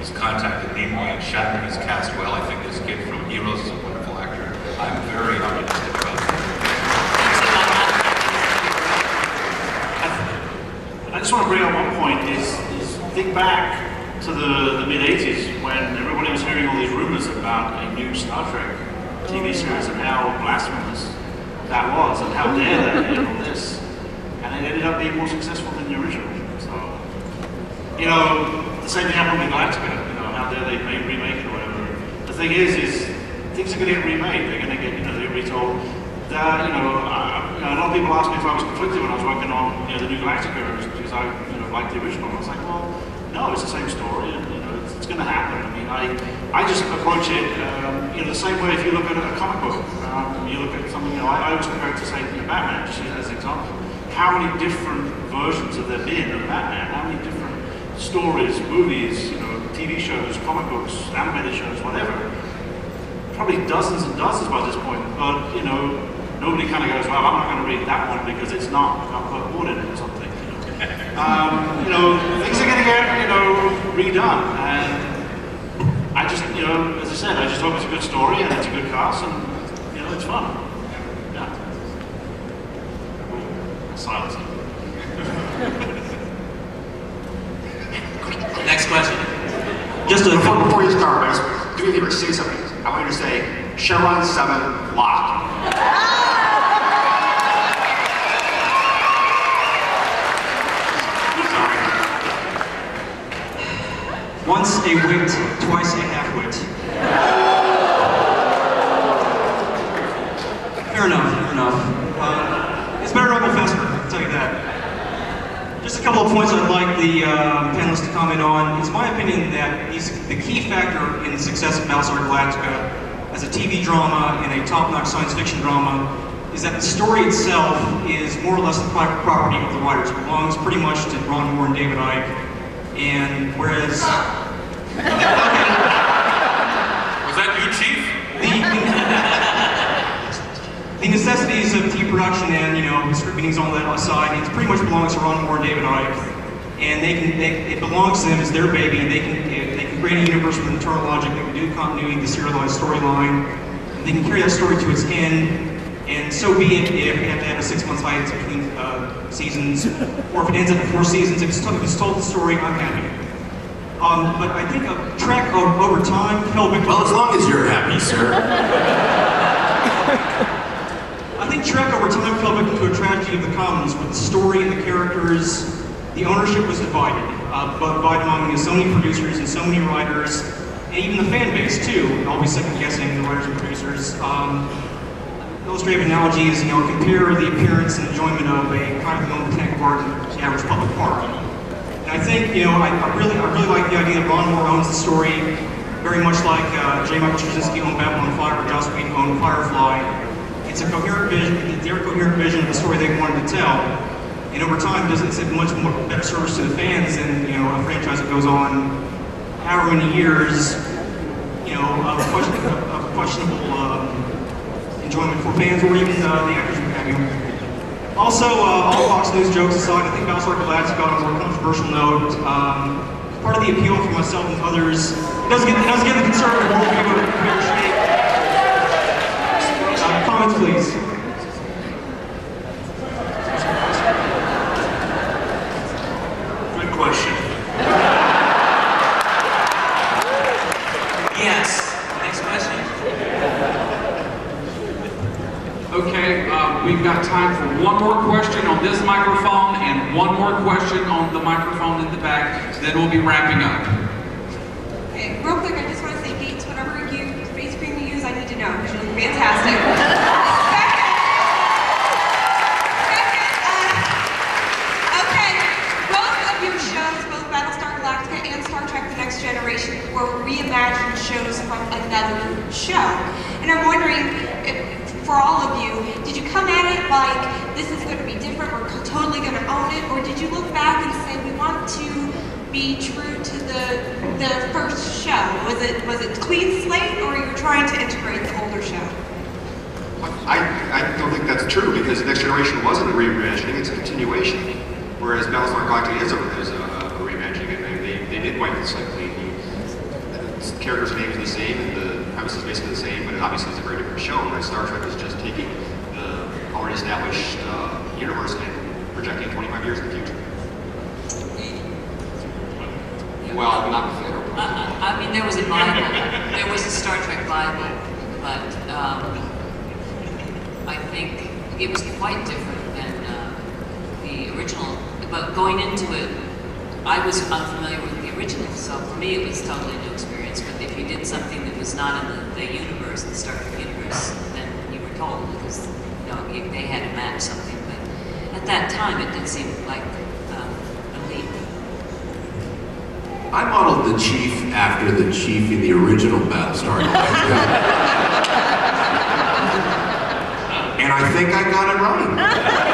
was contacted Nimoy and Shatner is cast well. I think this kid from Heroes is a wonderful actor. I'm very optimistic about it. I just want to bring up one point, is think back to the mid-80s when everybody was hearing all these rumors about a new Star Trek TV series and how blasphemous that was and how dare they handle this. And it ended up being more successful than the original. So, you know, the same thing happened with Galactica, you know, how dare they remake it or whatever. The thing is things are going to get remade. They're going to get, you know, they're retold. That, you know, a lot of people asked me if I was conflicted when I was working on, you know, the new Galactica because I, you know, liked the original. I was like, well, no, it's the same story, and you know, it's going to happen. I mean, I just approach it, you know, the same way if you look at a comic book. You look at something, you know, I always compare it to, say, you know, Batman, just as an example. How many different versions have there been of Batman? How many different stories, movies, you know, TV shows, comic books, animated shows, whatever? Probably dozens and dozens by this point, but, you know, nobody kind of goes, well, I'm not going to read that one because it's not got Burt Ward in it or something. You know, things are going to get, you know, redone, and I just, you know, as I said, I just hope it's a good story and it's a good cast, and, you know, it's fun. Yeah. Silence. Next question. Just before you start, do me a favor, say something. I want you to say, Chevron 7 locked. Once a wit, twice a half-wit. Fair enough, fair enough. It's better Uncle Fester, I'll tell you that. Just a couple of points I'd like the panelists to comment on. It's my opinion that the key factor in the success of BattleStar Galactica as a TV drama and a top-notch science fiction drama is that the story itself is more or less the private property of the writers. It belongs pretty much to Ron Moore and David Icke. And whereas... Was that you, Chief? The necessities of TV production and, you know, script meetings, all that aside, it pretty much belongs to Ron Moore and David Icke. And it belongs to them as their baby. They can create a universe with internal logic. They can do continuity, the serialized storyline. They can carry that story to its end. And so be it if we have to have a 6-month hiatus between seasons, or if it ends up in 4 seasons. If it's told the story, I'm happy. But I think Trek over time fell victim. Well, as long as you're happy, sir. I think Trek over time fell victim to a tragedy of the commons, with the story and the characters. The ownership was divided, but among so many producers and so many writers, and even the fan base too. Always second guessing the writers and producers. Illustrative analogy is, you know, compare the appearance and enjoyment of a kind of known botanical garden to the average public park. And I think, you know, I really like the idea that Ron Moore owns the story, very much like J. Michael Straczynski owned Babylon 5 or Joss Whedon owned Firefly. It's a coherent vision, their coherent vision of the story they wanted to tell. And over time, it's a much more better service to the fans than, you know, a franchise that goes on however many years, you know, of questionable enjoyment for fans or even the actors who have you. Also, all Fox News jokes aside, I think BattleStar Galactica got on a more controversial note. Part of the appeal for myself and others, it does give the conservative worldview a fair shake. Comments, please. Good question. Yes. Next question. Okay, we've got time for one more question on this microphone and one more question on the microphone in the back, then we'll be wrapping up. Okay, real quick, I just want to say, Gates, whatever face cream you use, I need to know, because you look fantastic. Okay, both of your shows, both BattleStar Galactica and Star Trek The Next Generation, were reimagined shows from another show. And I'm wondering, for all of you, did you come at it like, this is going to be different, we're totally going to own it, or did you look back and say, we want to be true to the first show? Was it clean slate, or you were trying to integrate the older show? I don't think that's true, because The Next Generation wasn't a reimagining, it's a continuation. Whereas Battlestar Galactica is a reimagining, and they did wipe the slate clean. basically the same, but obviously it's a very different show. Whereas Star Trek is just taking the already established universe and projecting 25 years in the future. Well, not fair. I mean, there was a Bible. There was a Star Trek Bible, but I think it was quite different than the original. But going into it, I was unfamiliar with the original, so for me it was totally new experience. But if you did something that was not in the universe, the Star Trek universe, then you were told because they had to match something. But at that time, it did seem like a leap. I modeled the chief after the chief in the original BattleStar Galactica. And I think I got it right.